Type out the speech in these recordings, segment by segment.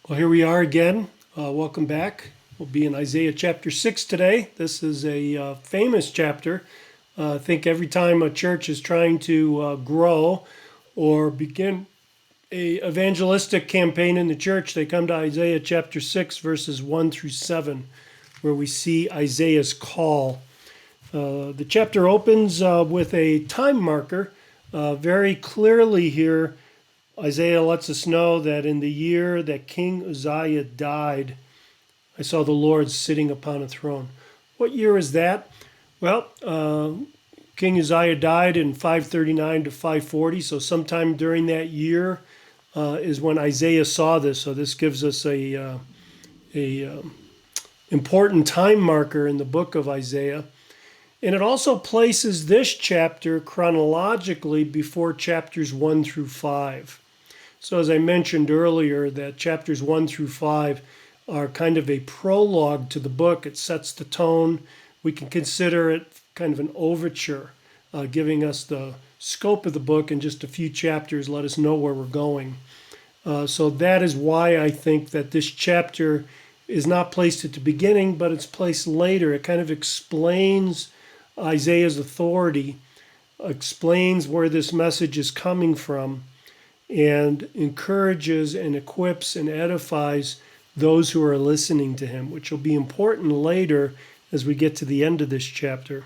Well, here we are again. Welcome back. We'll be in Isaiah chapter 6 today. This is a famous chapter. I think every time a church is trying to grow or begin a evangelistic campaign in the church, they come to Isaiah chapter 6, verses 1 through 7, where we see Isaiah's call. The chapter opens with a time marker. Very clearly here, Isaiah lets us know that in the year that King Uzziah died, I saw the Lord sitting upon a throne. What year is that? Well, King Uzziah died in 539 to 540, so sometime during that year is when Isaiah saw this. So this gives us a important time marker in the book of Isaiah. And it also places this chapter chronologically before chapters 1 through 5. So as I mentioned earlier, that chapters 1 through 5 are kind of a prologue to the book. It sets the tone. We can consider it kind of an overture, giving us the scope of the book in just a few chapters, let us know where we're going. So that is why I think that this chapter is not placed at the beginning, but it's placed later. It kind of explains Isaiah's authority, explains where this message is coming from, and encourages and equips and edifies those who are listening to him, which will be important later as we get to the end of this chapter.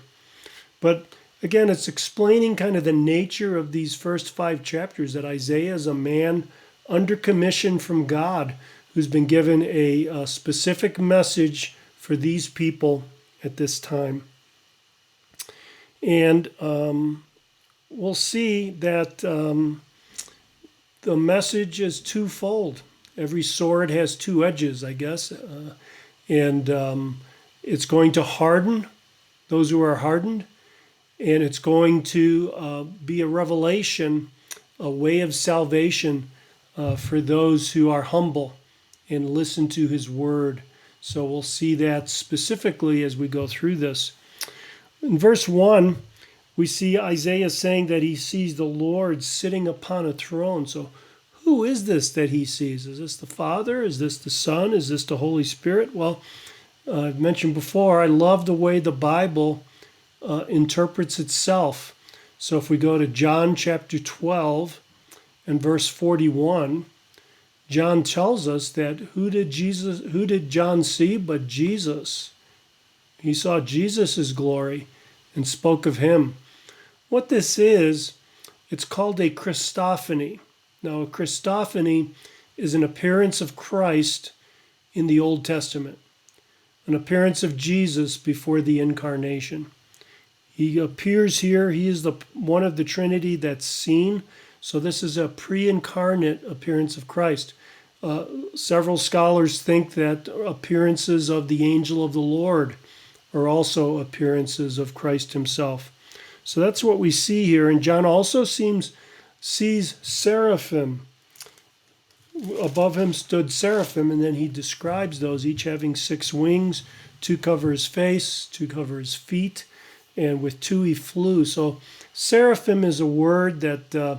But again, it's explaining kind of the nature of these first 5 chapters, that Isaiah is a man under commission from God who's been given a specific message for these people at this time. And we'll see that the message is twofold. Every sword has 2 edges, I guess. And it's going to harden those who are hardened. And it's going to be a revelation, a way of salvation for those who are humble and listen to his word. So we'll see that specifically as we go through this. In verse 1, we see Isaiah saying that he sees the Lord sitting upon a throne. So who is this that he sees? Is this the Father? Is this the Son? Is this the Holy Spirit? Well, I've mentioned before, I love the way the Bible interprets itself. So if we go to John chapter 12 and verse 41, John tells us that who did John see but Jesus? He saw Jesus' glory and spoke of him. What this is, it's called a Christophany. Now, a Christophany is an appearance of Christ in the Old Testament, an appearance of Jesus before the incarnation. He appears here. He is the one of the Trinity that's seen. So this is a pre-incarnate appearance of Christ. Several scholars think that appearances of the angel of the Lord are also appearances of Christ himself. So that's what we see here. And John also sees seraphim. Above him stood seraphim, and then he describes those, each having 6 wings. 2 cover his face, 2 cover his feet, and with 2 he flew. So seraphim is a word that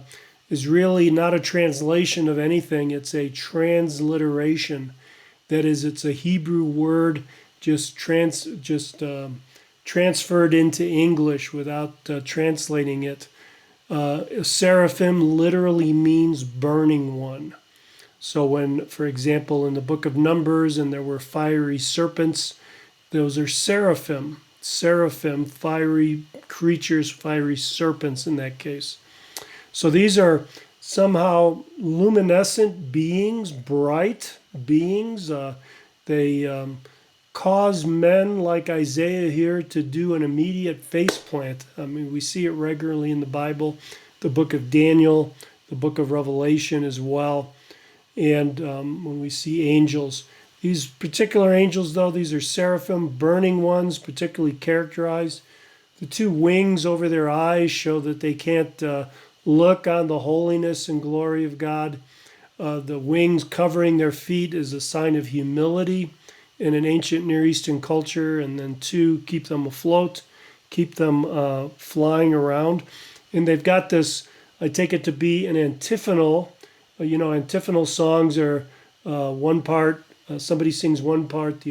is really not a translation of anything. It's a transliteration. That is, it's a Hebrew word just transferred into English without translating it. Seraphim literally means burning one. So when, for example, in the book of Numbers, and there were fiery serpents, those are seraphim. Seraphim, fiery creatures, fiery serpents in that case. So these are somehow luminescent beings, bright beings. They cause men like Isaiah here to do an immediate faceplant. I mean, we see it regularly in the Bible, the book of Daniel, the book of Revelation as well. And when we see angels, these particular angels, though, these are seraphim, burning ones, particularly characterized. The 2 wings over their eyes show that they can't look on the holiness and glory of God. The wings covering their feet is a sign of humility in an ancient Near Eastern culture, and then 2 keep them afloat, keep them flying around. And they've got this, I take it to be an antiphonal. Antiphonal songs are one part, somebody sings one part,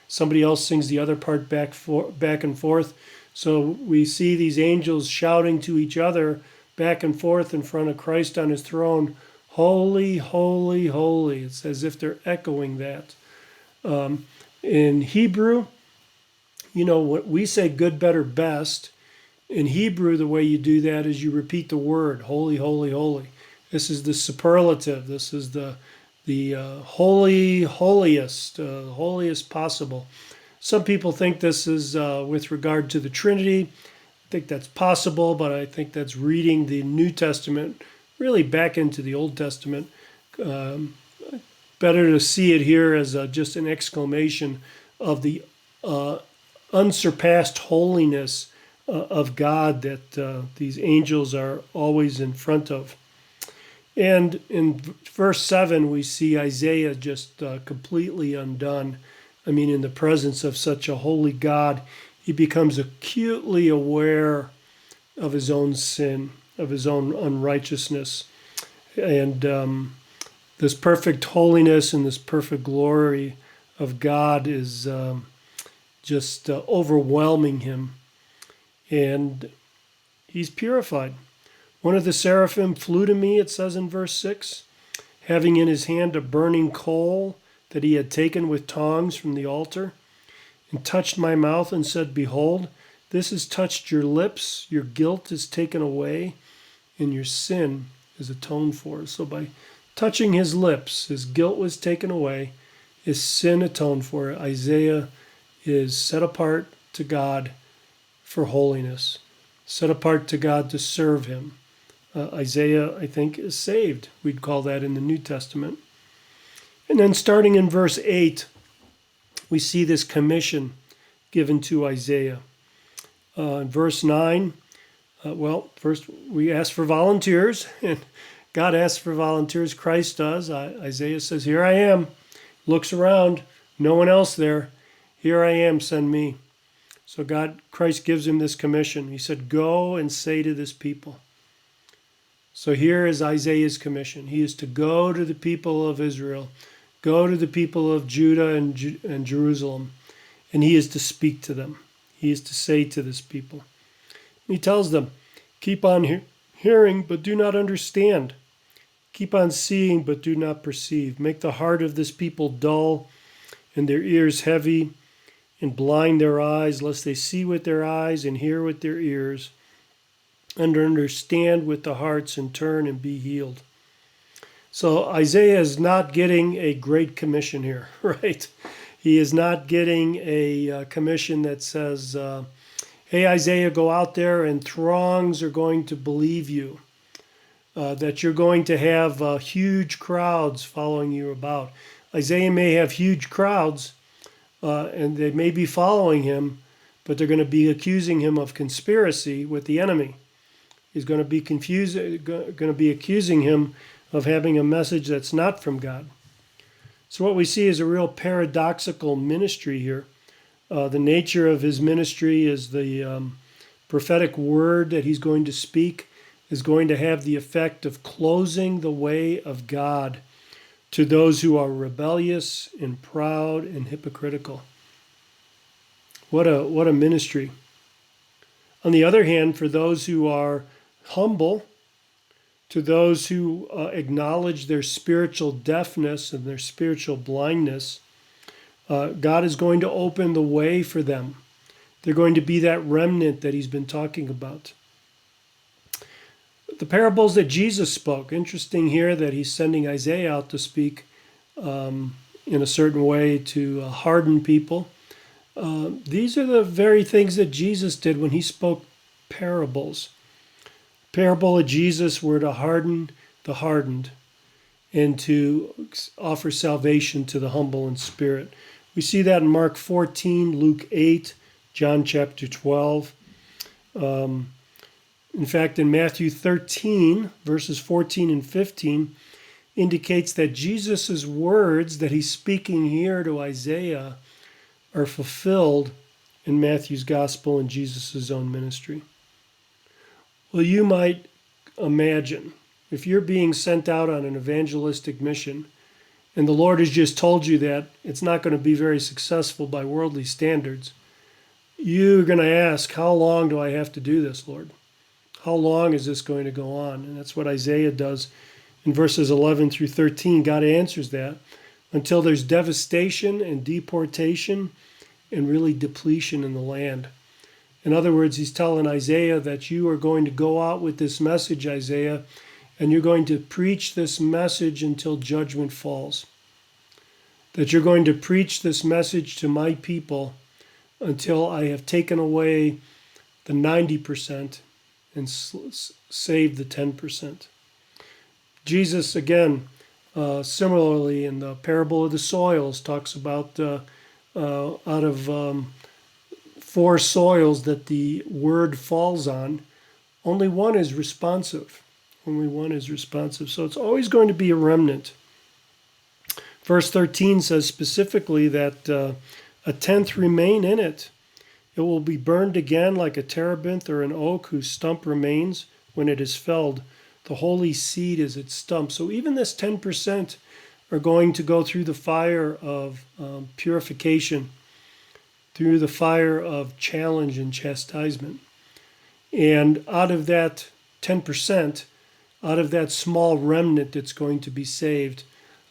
somebody else sings the other part back and forth. So we see these angels shouting to each other back and forth in front of Christ on his throne, holy, holy, holy. It's as if they're echoing that. In Hebrew, what we say good, better, best. In Hebrew, the way you do that is you repeat the word, holy, holy, holy. This is the superlative. This is the holy, holiest, holiest possible. Some people think this is with regard to the Trinity. I think that's possible, but I think that's reading the New Testament really back into the Old Testament. Better to see it here as just an exclamation of the unsurpassed holiness of God that these angels are always in front of. And in verse 7, we see Isaiah just completely undone. I mean, in the presence of such a holy God, he becomes acutely aware of his own sin, of his own unrighteousness. And this perfect holiness and this perfect glory of God is just overwhelming him. And he's purified. One of the seraphim flew to me, it says in verse 6, having in his hand a burning coal that he had taken with tongs from the altar, and touched my mouth and said, behold, this has touched your lips, your guilt is taken away, and your sin is atoned for. So by touching his lips, his guilt was taken away, his sin atoned for. Isaiah is set apart to God for holiness, set apart to God to serve him. Isaiah, I think, is saved. We'd call that in the New Testament. And then starting in verse 8, we see this commission given to Isaiah. In verse 9, first we ask for volunteers, and God asks for volunteers. Christ does. Isaiah says, here I am. Looks around. No one else there. Here I am. Send me. So Christ gives him this commission. He said, go and say to this people. So here is Isaiah's commission. He is to go to the people of Israel, go to the people of Judah and Jerusalem, and he is to speak to them. He is to say to this people. He tells them, keep on hearing, but do not understand. Keep on seeing, but do not perceive. Make the heart of this people dull and their ears heavy, and blind their eyes, lest they see with their eyes and hear with their ears, and understand with the hearts and turn and be healed. So Isaiah is not getting a great commission here, right? He is not getting a commission that says, hey, Isaiah, go out there and throngs are going to believe you, that you're going to have huge crowds following you about. Isaiah may have huge crowds, and they may be following him, but they're going to be accusing him of conspiracy with the enemy. He's going to be accusing him of having a message that's not from God. So what we see is a real paradoxical ministry here. The nature of his ministry is the prophetic word that he's going to speak is going to have the effect of closing the way of God to those who are rebellious and proud and hypocritical. What a ministry. On the other hand, for those who are humble, to those who acknowledge their spiritual deafness and their spiritual blindness, God is going to open the way for them. They're going to be that remnant that he's been talking about. The parables that Jesus spoke, interesting here that he's sending Isaiah out to speak in a certain way to harden people. These are the very things that Jesus did when he spoke parables. Parable of Jesus were to harden the hardened and to offer salvation to the humble in spirit. We see that in Mark 14, Luke 8, John chapter 12. In fact, in Matthew 13, verses 14 and 15, indicates that Jesus' words that he's speaking here to Isaiah are fulfilled in Matthew's gospel and Jesus' own ministry. Well, you might imagine if you're being sent out on an evangelistic mission and the Lord has just told you that it's not going to be very successful by worldly standards, you're going to ask, how long do I have to do this, Lord? How long is this going to go on? And that's what Isaiah does in verses 11 through 13. God answers that until there's devastation and deportation and really depletion in the land. In other words, he's telling Isaiah that you are going to go out with this message, Isaiah, and you're going to preach this message until judgment falls. That you're going to preach this message to my people until I have taken away the 90% and saved the 10%. Jesus, again, similarly in the parable of the soils, talks about out of 4 soils that the word falls on, only one is responsive. Only one is responsive. So it's always going to be a remnant. Verse 13 says specifically that a tenth remain in it. It will be burned again like a terebinth or an oak whose stump remains when it is felled. The holy seed is its stump. So even this 10% are going to go through the fire of purification, through the fire of challenge and chastisement. And out of that 10%, out of that small remnant that's going to be saved,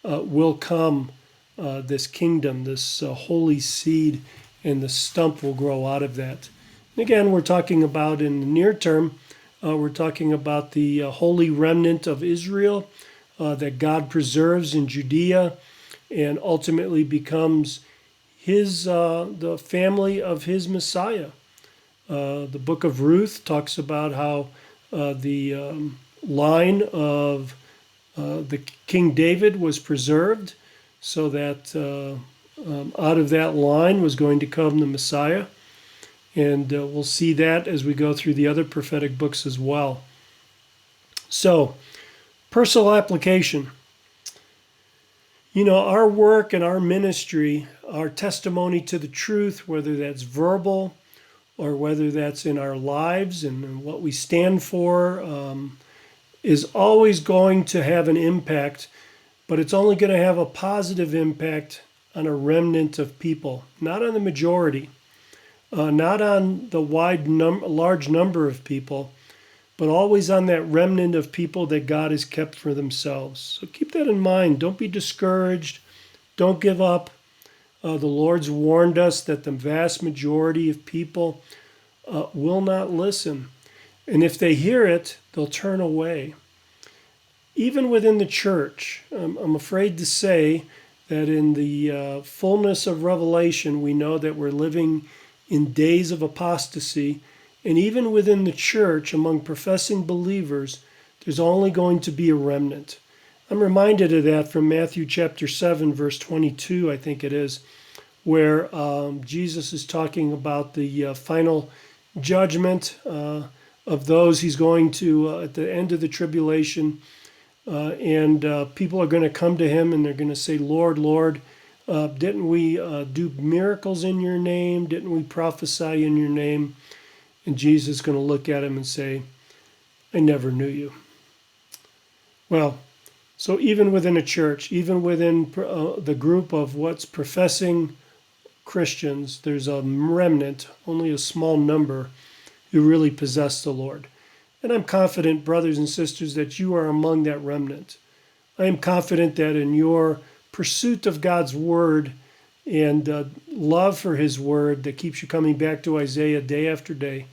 will come this kingdom, this holy seed, and the stump will grow out of that. And again, we're talking about in the near term, we're talking about the holy remnant of Israel that God preserves in Judea and ultimately becomes the family of his Messiah. The book of Ruth talks about how the line of the King David was preserved so that out of that line was going to come the Messiah. And we'll see that as we go through the other prophetic books as well. So, personal application. You know, our work and our ministry, our testimony to the truth, whether that's verbal or whether that's in our lives and what we stand for, is always going to have an impact, but it's only going to have a positive impact on a remnant of people, not on the majority, not on the large number of people, but always on that remnant of people that God has kept for themselves. So keep that in mind. Don't be discouraged. Don't give up. The Lord's warned us that the vast majority of people will not listen. And if they hear it, they'll turn away. Even within the church, I'm afraid to say that in the fullness of Revelation, we know that we're living in days of apostasy. And even within the church, among professing believers, there's only going to be a remnant. I'm reminded of that from Matthew chapter 7, verse 22, I think it is, where Jesus is talking about the final judgment of those he's going to, at the end of the tribulation, and people are going to come to him and they're going to say, Lord, Lord, didn't we do miracles in your name? Didn't we prophesy in your name? And Jesus is going to look at him and say, I never knew you. Well, so even within a church, even within the group of what's professing Christians, there's a remnant, only a small number, who really possess the Lord. And I'm confident, brothers and sisters, that you are among that remnant. I am confident that in your pursuit of God's word and love for his word that keeps you coming back to Isaiah day after day,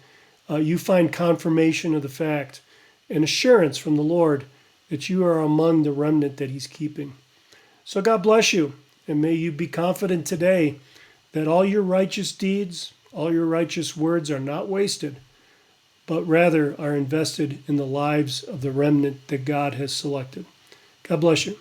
you find confirmation of the fact and assurance from the Lord that you are among the remnant that he's keeping. So God bless you, and may you be confident today that all your righteous deeds, all your righteous words are not wasted, but rather are invested in the lives of the remnant that God has selected. God bless you.